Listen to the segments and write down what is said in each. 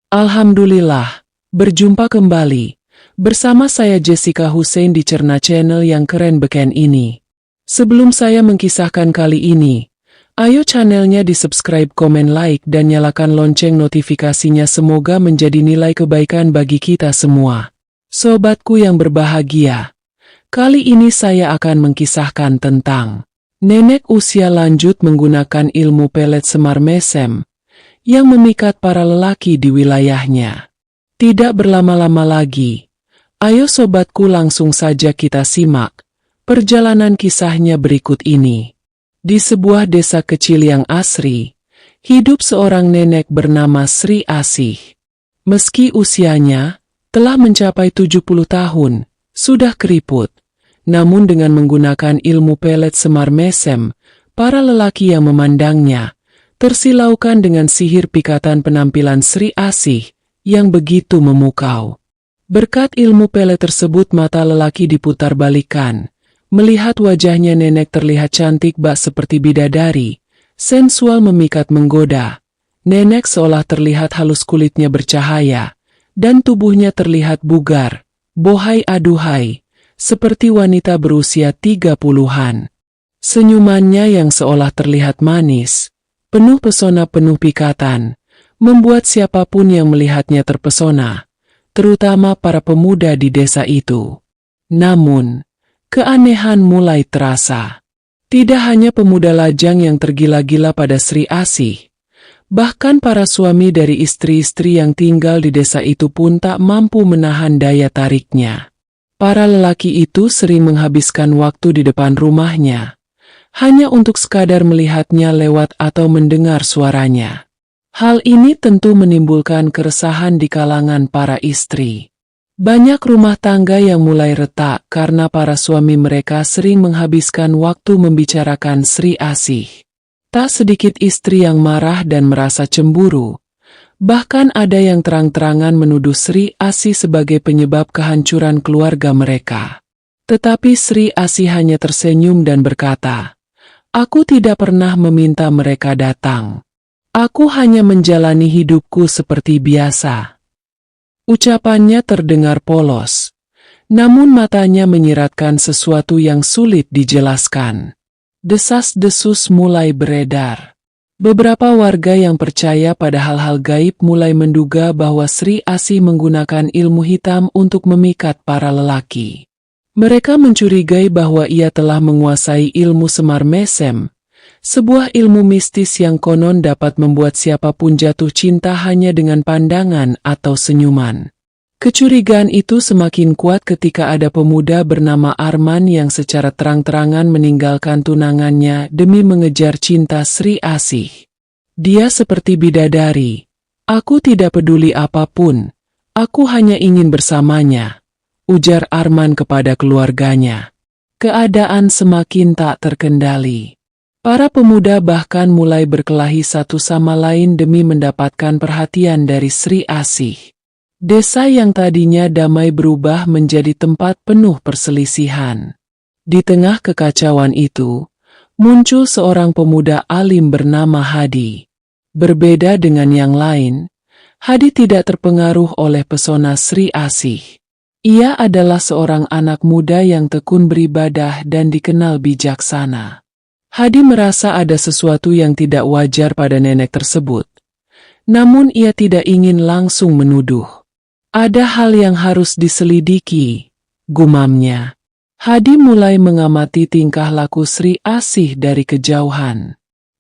Alhamdulillah, berjumpa kembali. Bersama saya Jessica Hussein di Cerna Channel yang keren beken ini. Sebelum saya mengkisahkan kali ini, ayo channelnya di-subscribe, komen, like, dan nyalakan lonceng notifikasinya, semoga menjadi nilai kebaikan bagi kita semua. Sobatku yang berbahagia, kali ini saya akan mengkisahkan tentang nenek usia lanjut menggunakan ilmu pelet semar mesem yang memikat para lelaki di wilayahnya. Tidak berlama-lama lagi, ayo sobatku langsung saja kita simak perjalanan kisahnya berikut ini. Di sebuah desa kecil yang asri, hidup seorang nenek bernama Sri Asih. Meski usianya telah mencapai 70 tahun, sudah keriput, namun dengan menggunakan ilmu pelet semar mesem, para lelaki yang memandangnya tersilaukan dengan sihir pikatan penampilan Sri Asih yang begitu memukau. Berkat ilmu pelet tersebut mata lelaki diputar balikan. Melihat wajahnya nenek terlihat cantik bak seperti bidadari, sensual memikat menggoda. Nenek seolah terlihat halus, kulitnya bercahaya, dan tubuhnya terlihat bugar, bohai aduhai, seperti wanita berusia 30-an. Senyumannya yang seolah terlihat manis, penuh pesona, penuh pikatan, membuat siapapun yang melihatnya terpesona, terutama para pemuda di desa itu. Namun, keanehan mulai terasa. Tidak hanya pemuda lajang yang tergila-gila pada Sri Asih, bahkan para suami dari istri-istri yang tinggal di desa itu pun tak mampu menahan daya tariknya. Para lelaki itu sering menghabiskan waktu di depan rumahnya, hanya untuk sekadar melihatnya lewat atau mendengar suaranya. Hal ini tentu menimbulkan keresahan di kalangan para istri. Banyak rumah tangga yang mulai retak karena para suami mereka sering menghabiskan waktu membicarakan Sri Asih. Tak sedikit istri yang marah dan merasa cemburu. Bahkan ada yang terang-terangan menuduh Sri Asih sebagai penyebab kehancuran keluarga mereka. Tetapi Sri Asih hanya tersenyum dan berkata, "Aku tidak pernah meminta mereka datang. Aku hanya menjalani hidupku seperti biasa." Ucapannya terdengar polos, namun matanya menyiratkan sesuatu yang sulit dijelaskan. Desas-desus mulai beredar. Beberapa warga yang percaya pada hal-hal gaib mulai menduga bahwa Sri Asih menggunakan ilmu hitam untuk memikat para lelaki. Mereka mencurigai bahwa ia telah menguasai ilmu semar mesem, sebuah ilmu mistis yang konon dapat membuat siapapun jatuh cinta hanya dengan pandangan atau senyuman. Kecurigaan itu semakin kuat ketika ada pemuda bernama Arman yang secara terang-terangan meninggalkan tunangannya demi mengejar cinta Sri Asih. Dia seperti bidadari. "Aku tidak peduli apapun, aku hanya ingin bersamanya," ujar Arman kepada keluarganya. Keadaan semakin tak terkendali. Para pemuda bahkan mulai berkelahi satu sama lain demi mendapatkan perhatian dari Sri Asih. Desa yang tadinya damai berubah menjadi tempat penuh perselisihan. Di tengah kekacauan itu, muncul seorang pemuda alim bernama Hadi. Berbeda dengan yang lain, Hadi tidak terpengaruh oleh pesona Sri Asih. Ia adalah seorang anak muda yang tekun beribadah dan dikenal bijaksana. Hadi merasa ada sesuatu yang tidak wajar pada nenek tersebut. Namun ia tidak ingin langsung menuduh. "Ada hal yang harus diselidiki," gumamnya. Hadi mulai mengamati tingkah laku Sri Asih dari kejauhan.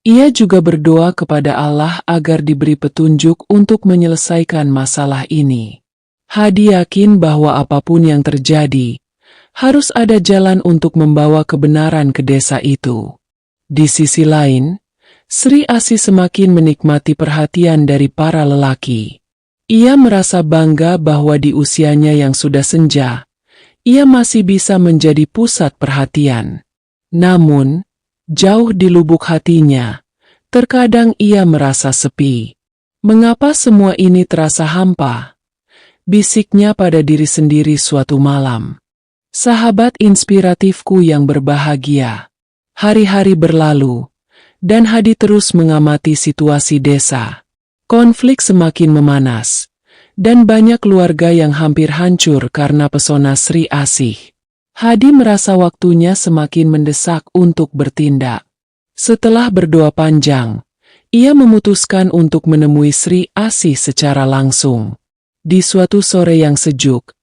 Ia juga berdoa kepada Allah agar diberi petunjuk untuk menyelesaikan masalah ini. Hadi yakin bahwa apapun yang terjadi, harus ada jalan untuk membawa kebenaran ke desa itu. Di sisi lain, Sri Asih semakin menikmati perhatian dari para lelaki. Ia merasa bangga bahwa di usianya yang sudah senja, ia masih bisa menjadi pusat perhatian. Namun, jauh di lubuk hatinya, terkadang ia merasa sepi. "Mengapa semua ini terasa hampa?" bisiknya pada diri sendiri suatu malam. Sahabat inspiratifku yang berbahagia. Hari-hari berlalu, dan Hadi terus mengamati situasi desa. Konflik semakin memanas, dan banyak keluarga yang hampir hancur karena pesona Sri Asih. Hadi merasa waktunya semakin mendesak untuk bertindak. Setelah berdoa panjang, ia memutuskan untuk menemui Sri Asih secara langsung. Di suatu sore yang sejuk,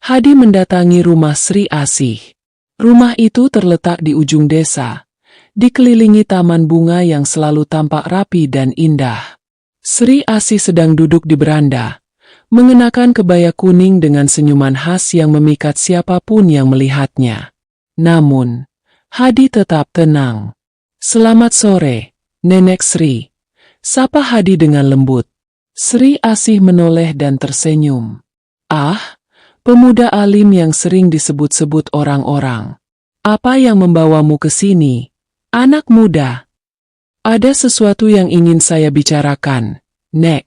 Hadi mendatangi rumah Sri Asih. Rumah itu terletak di ujung desa, dikelilingi taman bunga yang selalu tampak rapi dan indah. Sri Asih sedang duduk di beranda, mengenakan kebaya kuning dengan senyuman khas yang memikat siapapun yang melihatnya. Namun, Hadi tetap tenang. "Selamat sore, Nenek Sri," sapa Hadi dengan lembut. Sri Asih menoleh dan tersenyum. "Ah, pemuda alim yang sering disebut-sebut orang-orang. Apa yang membawamu ke sini, anak muda?" "Ada sesuatu yang ingin saya bicarakan, Nek,"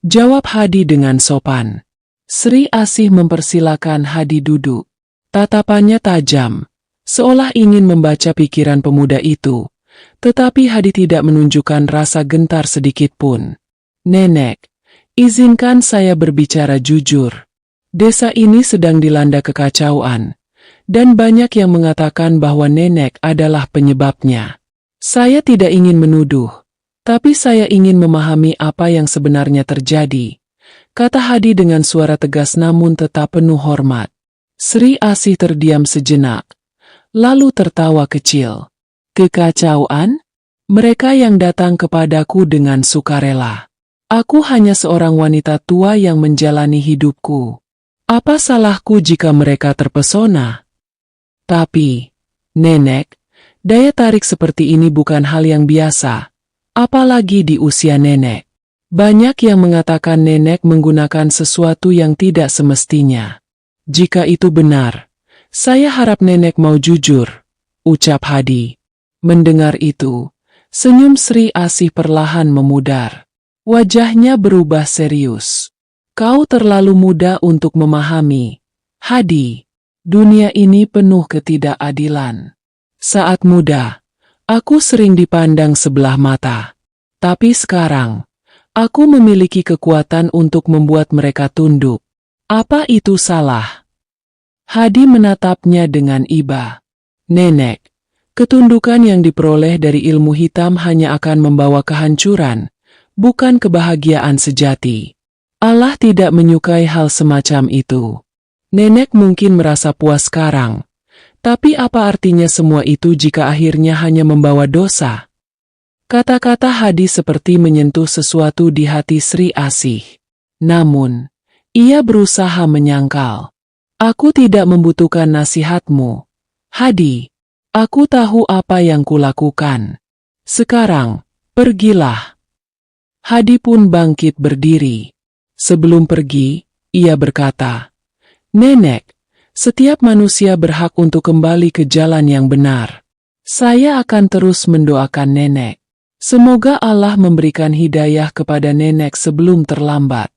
jawab Hadi dengan sopan. Sri Asih mempersilakan Hadi duduk. Tatapannya tajam, seolah ingin membaca pikiran pemuda itu, tetapi Hadi tidak menunjukkan rasa gentar sedikitpun. "Nenek, izinkan saya berbicara jujur. Desa ini sedang dilanda kekacauan, dan banyak yang mengatakan bahwa Nenek adalah penyebabnya. Saya tidak ingin menuduh, tapi saya ingin memahami apa yang sebenarnya terjadi," kata Hadi dengan suara tegas namun tetap penuh hormat. Sri Asih terdiam sejenak, lalu tertawa kecil. "Kekacauan? Mereka yang datang kepadaku dengan sukarela. Aku hanya seorang wanita tua yang menjalani hidupku. Apa salahku jika mereka terpesona? Tapi, Nenek, daya tarik seperti ini bukan hal yang biasa, apalagi di usia Nenek. Banyak yang mengatakan Nenek menggunakan sesuatu yang tidak semestinya. Jika itu benar, saya harap Nenek mau jujur," ucap Hadi. Mendengar itu, senyum Sri Asih perlahan memudar. Wajahnya berubah serius. "Kau terlalu muda untuk memahami, Hadi. Dunia ini penuh ketidakadilan. Saat muda, aku sering dipandang sebelah mata. Tapi sekarang, aku memiliki kekuatan untuk membuat mereka tunduk. Apa itu salah?" Hadi menatapnya dengan iba. "Nenek, ketundukan yang diperoleh dari ilmu hitam hanya akan membawa kehancuran, bukan kebahagiaan sejati. Allah tidak menyukai hal semacam itu. Nenek mungkin merasa puas sekarang, tapi apa artinya semua itu jika akhirnya hanya membawa dosa?" Kata-kata Hadi seperti menyentuh sesuatu di hati Sri Asih. Namun, ia berusaha menyangkal. "Aku tidak membutuhkan nasihatmu, Hadi. Aku tahu apa yang kulakukan. Sekarang, pergilah." Hadi pun bangkit berdiri. Sebelum pergi, ia berkata, "Nenek, setiap manusia berhak untuk kembali ke jalan yang benar. Saya akan terus mendoakan Nenek. Semoga Allah memberikan hidayah kepada Nenek sebelum terlambat."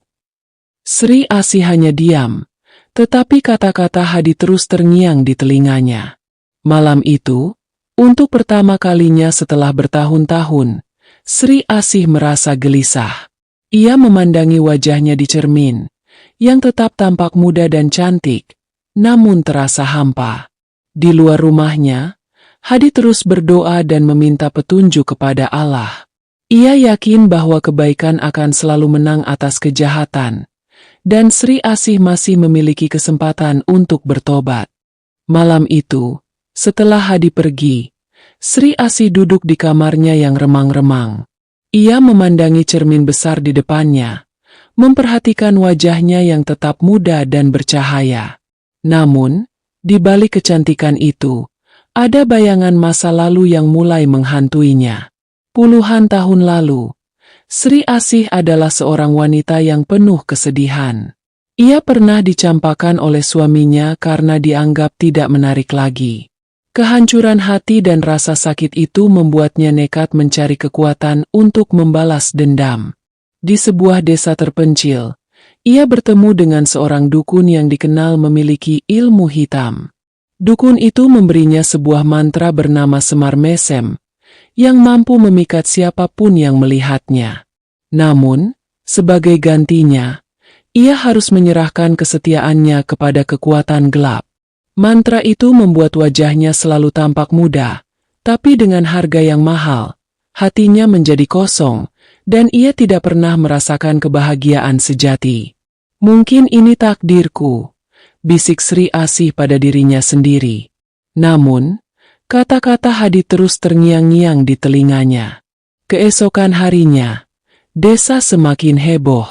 Sri Asih hanya diam, tetapi kata-kata Hadi terus terngiang di telinganya. Malam itu, untuk pertama kalinya setelah bertahun-tahun, Sri Asih merasa gelisah. Ia memandangi wajahnya di cermin, yang tetap tampak muda dan cantik, namun terasa hampa. Di luar rumahnya, Hadi terus berdoa dan meminta petunjuk kepada Allah. Ia yakin bahwa kebaikan akan selalu menang atas kejahatan, dan Sri Asih masih memiliki kesempatan untuk bertobat. Malam itu, setelah Hadi pergi, Sri Asih duduk di kamarnya yang remang-remang. Ia memandangi cermin besar di depannya, memperhatikan wajahnya yang tetap muda dan bercahaya. Namun, di balik kecantikan itu, ada bayangan masa lalu yang mulai menghantuinya. Puluhan tahun lalu, Sri Asih adalah seorang wanita yang penuh kesedihan. Ia pernah dicampakan oleh suaminya karena dianggap tidak menarik lagi. Kehancuran hati dan rasa sakit itu membuatnya nekat mencari kekuatan untuk membalas dendam. Di sebuah desa terpencil, ia bertemu dengan seorang dukun yang dikenal memiliki ilmu hitam. Dukun itu memberinya sebuah mantra bernama Semar Mesem, yang mampu memikat siapapun yang melihatnya. Namun, sebagai gantinya, Ia harus menyerahkan kesetiaannya kepada kekuatan gelap. Mantra itu membuat wajahnya selalu tampak muda, tapi dengan harga yang mahal. Hatinya menjadi kosong, dan ia tidak pernah merasakan kebahagiaan sejati. Mungkin ini takdirku, bisik Sri Asih pada dirinya sendiri. Namun, kata-kata Hadi terus terngiang-ngiang di telinganya. Keesokan harinya, desa semakin heboh.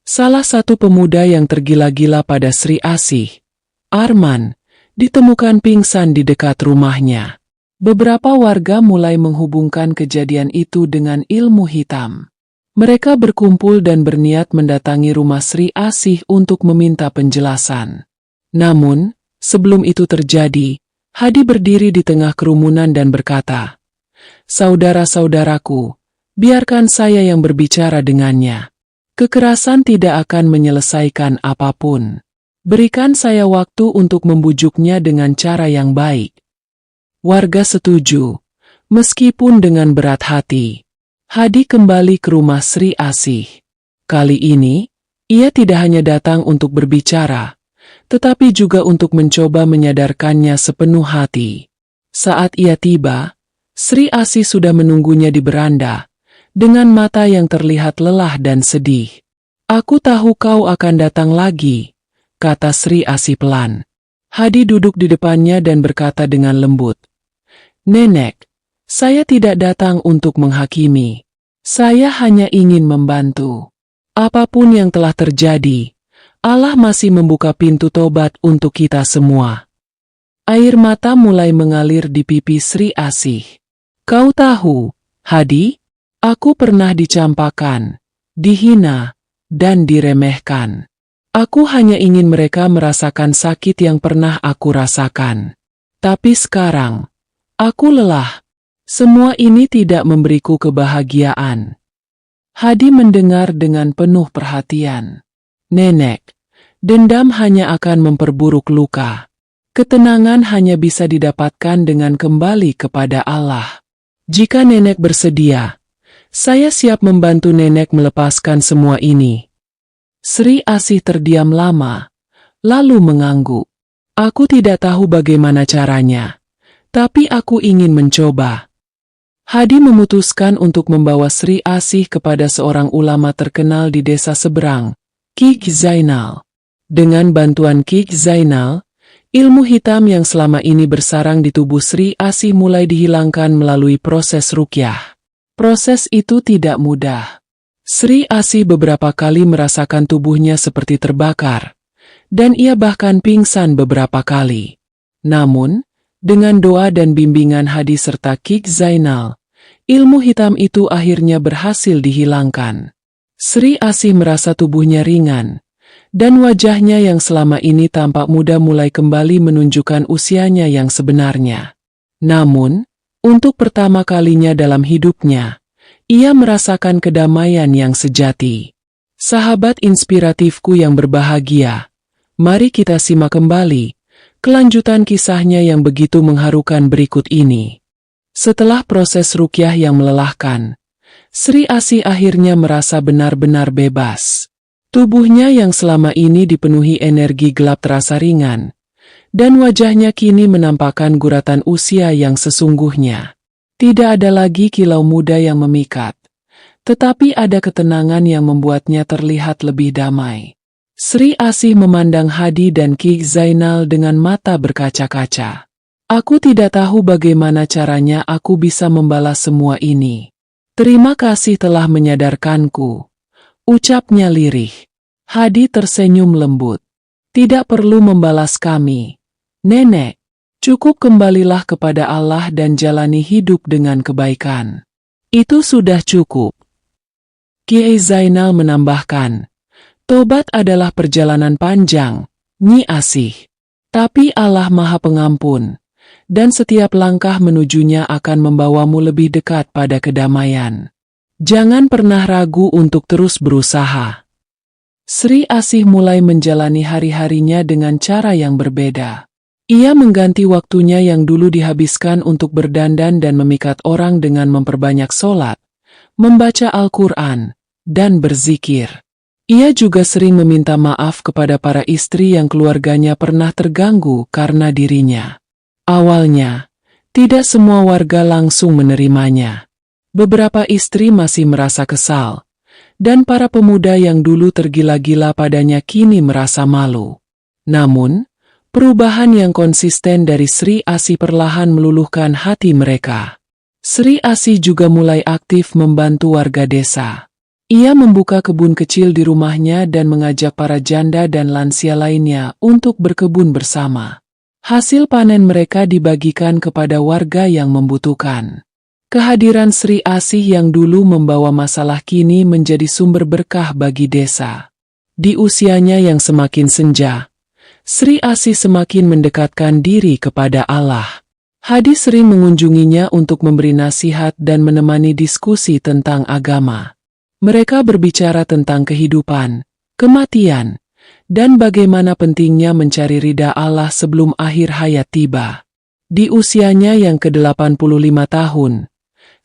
Salah satu pemuda yang tergila-gila pada Sri Asih, Arman, ditemukan pingsan di dekat rumahnya. Beberapa warga mulai menghubungkan kejadian itu dengan ilmu hitam. Mereka berkumpul dan berniat mendatangi rumah Sri Asih untuk meminta penjelasan. Namun, sebelum itu terjadi, Hadi berdiri di tengah kerumunan dan berkata, "Saudara-saudaraku, biarkan saya yang berbicara dengannya. Kekerasan tidak akan menyelesaikan apapun. Berikan saya waktu untuk membujuknya dengan cara yang baik." Warga setuju, meskipun dengan berat hati. Hadi kembali ke rumah Sri Asih. Kali ini, ia tidak hanya datang untuk berbicara, tetapi juga untuk mencoba menyadarkannya sepenuh hati. Saat ia tiba, Sri Asih sudah menunggunya di beranda, dengan mata yang terlihat lelah dan sedih. "Aku tahu kau akan datang lagi," kata Sri Asih pelan. Hadi duduk di depannya dan berkata dengan lembut, "Nenek, saya tidak datang untuk menghakimi. Saya hanya ingin membantu. Apapun yang telah terjadi, Allah masih membuka pintu tobat untuk kita semua." Air mata mulai mengalir di pipi Sri Asih. "Kau tahu, Hadi, aku pernah dicampakan, dihina, dan diremehkan. Aku hanya ingin mereka merasakan sakit yang pernah aku rasakan. Tapi sekarang, aku lelah. Semua ini tidak memberiku kebahagiaan." Hadi mendengar dengan penuh perhatian. "Nenek, dendam hanya akan memperburuk luka. Ketenangan hanya bisa didapatkan dengan kembali kepada Allah. Jika nenek bersedia, saya siap membantu nenek melepaskan semua ini." Sri Asih terdiam lama, lalu mengangguk. "Aku tidak tahu bagaimana caranya, tapi aku ingin mencoba." Hadi memutuskan untuk membawa Sri Asih kepada seorang ulama terkenal di desa seberang, Ki Zainal. Dengan bantuan Ki Zainal, ilmu hitam yang selama ini bersarang di tubuh Sri Asih mulai dihilangkan melalui proses ruqyah. Proses itu tidak mudah. Sri Asih beberapa kali merasakan tubuhnya seperti terbakar, dan ia bahkan pingsan beberapa kali. Namun, dengan doa dan bimbingan Hadi serta Ki Zainal, ilmu hitam itu akhirnya berhasil dihilangkan. Sri Asih merasa tubuhnya ringan, dan wajahnya yang selama ini tampak muda mulai kembali menunjukkan usianya yang sebenarnya. Namun, untuk pertama kalinya dalam hidupnya, ia merasakan kedamaian yang sejati. Sahabat inspiratifku yang berbahagia, mari kita simak kembali kelanjutan kisahnya yang begitu mengharukan berikut ini. Setelah proses ruqyah yang melelahkan, Sri Asih akhirnya merasa benar-benar bebas. Tubuhnya yang selama ini dipenuhi energi gelap terasa ringan, dan wajahnya kini menampakkan guratan usia yang sesungguhnya. Tidak ada lagi kilau muda yang memikat, tetapi ada ketenangan yang membuatnya terlihat lebih damai. Sri Asih memandang Hadi dan Ki Zainal dengan mata berkaca-kaca. "Aku tidak tahu bagaimana caranya aku bisa membalas semua ini. Terima kasih telah menyadarkanku," ucapnya lirih. Hadi tersenyum lembut. "Tidak perlu membalas kami, Nenek. Cukup kembalilah kepada Allah dan jalani hidup dengan kebaikan. Itu sudah cukup." Kiai Zainal menambahkan, "Tobat adalah perjalanan panjang, Nyi Asih. Tapi Allah Maha Pengampun, dan setiap langkah menujunya akan membawamu lebih dekat pada kedamaian. Jangan pernah ragu untuk terus berusaha." Sri Asih mulai menjalani hari-harinya dengan cara yang berbeda. Ia mengganti waktunya yang dulu dihabiskan untuk berdandan dan memikat orang dengan memperbanyak sholat, membaca Al-Quran, dan berzikir. Ia juga sering meminta maaf kepada para istri yang keluarganya pernah terganggu karena dirinya. Awalnya, tidak semua warga langsung menerimanya. Beberapa istri masih merasa kesal, dan para pemuda yang dulu tergila-gila padanya kini merasa malu. Namun, perubahan yang konsisten dari Sri Asih perlahan meluluhkan hati mereka. Sri Asih juga mulai aktif membantu warga desa. Ia membuka kebun kecil di rumahnya dan mengajak para janda dan lansia lainnya untuk berkebun bersama. Hasil panen mereka dibagikan kepada warga yang membutuhkan. Kehadiran Sri Asih yang dulu membawa masalah kini menjadi sumber berkah bagi desa. Di usianya yang semakin senja, Sri Asih semakin mendekatkan diri kepada Allah. Hadi sering mengunjunginya untuk memberi nasihat dan menemani diskusi tentang agama. Mereka berbicara tentang kehidupan, kematian, dan bagaimana pentingnya mencari ridha Allah sebelum akhir hayat tiba. Di usianya yang ke-85 tahun,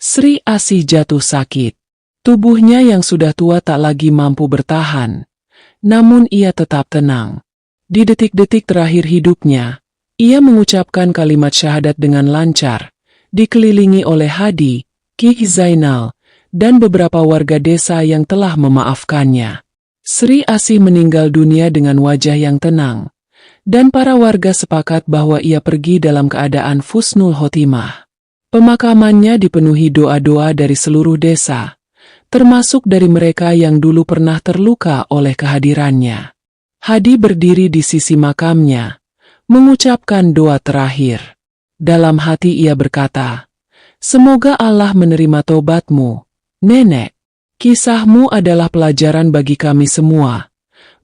Sri Asih jatuh sakit. Tubuhnya yang sudah tua tak lagi mampu bertahan, namun ia tetap tenang. Di detik-detik terakhir hidupnya, ia mengucapkan kalimat syahadat dengan lancar, dikelilingi oleh Hadi, Ki Zainal, dan beberapa warga desa yang telah memaafkannya. Sri Asih meninggal dunia dengan wajah yang tenang, dan para warga sepakat bahwa ia pergi dalam keadaan husnul khotimah. Pemakamannya dipenuhi doa-doa dari seluruh desa, termasuk dari mereka yang dulu pernah terluka oleh kehadirannya. Hadi berdiri di sisi makamnya, mengucapkan doa terakhir. Dalam hati ia berkata, "Semoga Allah menerima tobatmu, Nenek. Kisahmu adalah pelajaran bagi kami semua,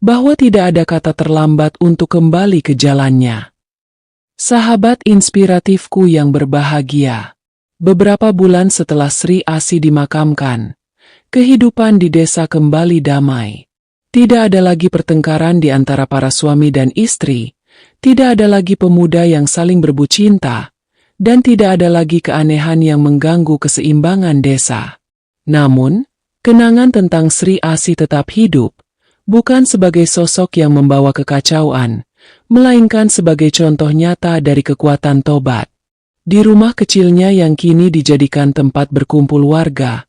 bahwa tidak ada kata terlambat untuk kembali ke jalannya." Sahabat inspiratifku yang berbahagia, beberapa bulan setelah Sri Asih dimakamkan, kehidupan di desa kembali damai. Tidak ada lagi pertengkaran di antara para suami dan istri, tidak ada lagi pemuda yang saling berebut cinta, dan tidak ada lagi keanehan yang mengganggu keseimbangan desa. Namun, kenangan tentang Sri Asih tetap hidup, bukan sebagai sosok yang membawa kekacauan, melainkan sebagai contoh nyata dari kekuatan tobat. Di rumah kecilnya yang kini dijadikan tempat berkumpul warga,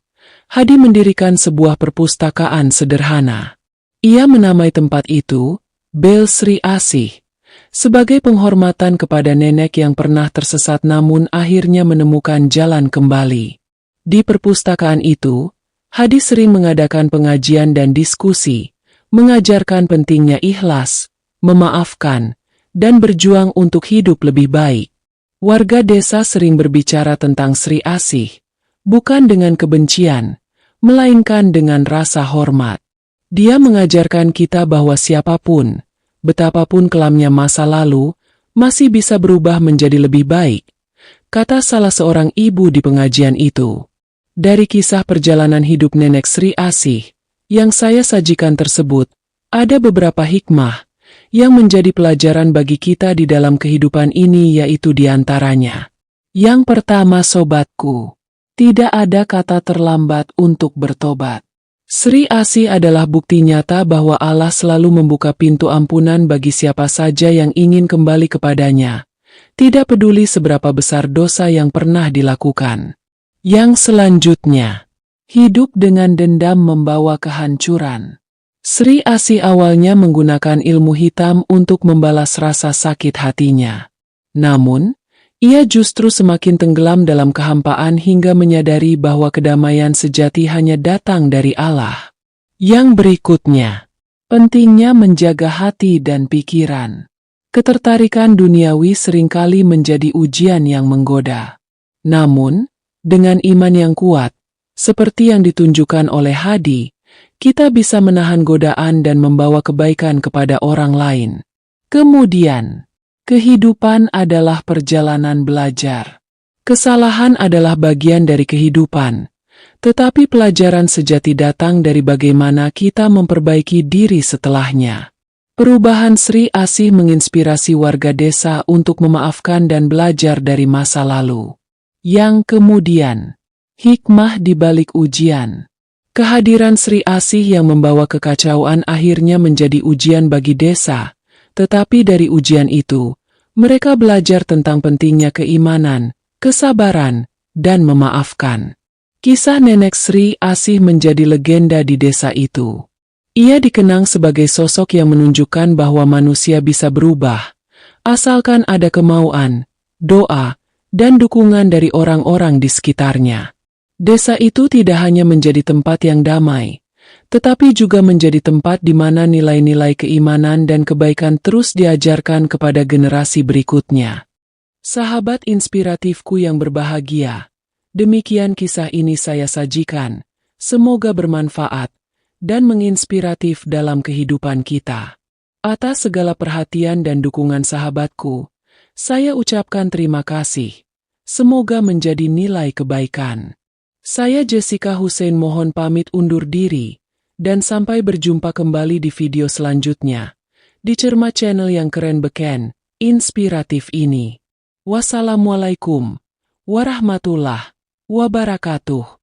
Hadi mendirikan sebuah perpustakaan sederhana. Ia menamai tempat itu Bel Sri Asih, sebagai penghormatan kepada nenek yang pernah tersesat namun akhirnya menemukan jalan kembali. Di perpustakaan itu, Hadi sering mengadakan pengajian dan diskusi, mengajarkan pentingnya ikhlas, memaafkan, dan berjuang untuk hidup lebih baik. Warga desa sering berbicara tentang Sri Asih, bukan dengan kebencian, melainkan dengan rasa hormat. Dia mengajarkan kita bahwa siapapun, betapapun kelamnya masa lalu, masih bisa berubah menjadi lebih baik, kata salah seorang ibu di pengajian itu. Dari kisah perjalanan hidup nenek Sri Asih yang saya sajikan tersebut, ada beberapa hikmah yang menjadi pelajaran bagi kita di dalam kehidupan ini, yaitu diantaranya. Yang pertama, sobatku, tidak ada kata terlambat untuk bertobat. Sri Asih adalah bukti nyata bahwa Allah selalu membuka pintu ampunan bagi siapa saja yang ingin kembali kepadanya, tidak peduli seberapa besar dosa yang pernah dilakukan. Yang selanjutnya, hidup dengan dendam membawa kehancuran. Sri Asih awalnya menggunakan ilmu hitam untuk membalas rasa sakit hatinya. Namun, ia justru semakin tenggelam dalam kehampaan hingga menyadari bahwa kedamaian sejati hanya datang dari Allah. Yang berikutnya, pentingnya menjaga hati dan pikiran. Ketertarikan duniawi seringkali menjadi ujian yang menggoda. Namun, dengan iman yang kuat, seperti yang ditunjukkan oleh Hadi, kita bisa menahan godaan dan membawa kebaikan kepada orang lain. Kemudian, kehidupan adalah perjalanan belajar. Kesalahan adalah bagian dari kehidupan, tetapi pelajaran sejati datang dari bagaimana kita memperbaiki diri setelahnya. Perubahan Sri Asih menginspirasi warga desa untuk memaafkan dan belajar dari masa lalu. Yang kemudian, hikmah di balik ujian. Kehadiran Sri Asih yang membawa kekacauan akhirnya menjadi ujian bagi desa, tetapi dari ujian itu, mereka belajar tentang pentingnya keimanan, kesabaran, dan memaafkan. Kisah nenek Sri Asih menjadi legenda di desa itu. Ia dikenang sebagai sosok yang menunjukkan bahwa manusia bisa berubah, asalkan ada kemauan, doa, dan dukungan dari orang-orang di sekitarnya. Desa itu tidak hanya menjadi tempat yang damai, tetapi juga menjadi tempat di mana nilai-nilai keimanan dan kebaikan terus diajarkan kepada generasi berikutnya. Sahabat inspiratifku yang berbahagia, demikian kisah ini saya sajikan. Semoga bermanfaat dan menginspiratif dalam kehidupan kita. Atas segala perhatian dan dukungan sahabatku, saya ucapkan terima kasih. Semoga menjadi nilai kebaikan. Saya Jessica Hussein mohon pamit undur diri, dan sampai berjumpa kembali di video selanjutnya, di Cermat Channel yang keren beken, inspiratif ini. Wassalamualaikum warahmatullahi wabarakatuh.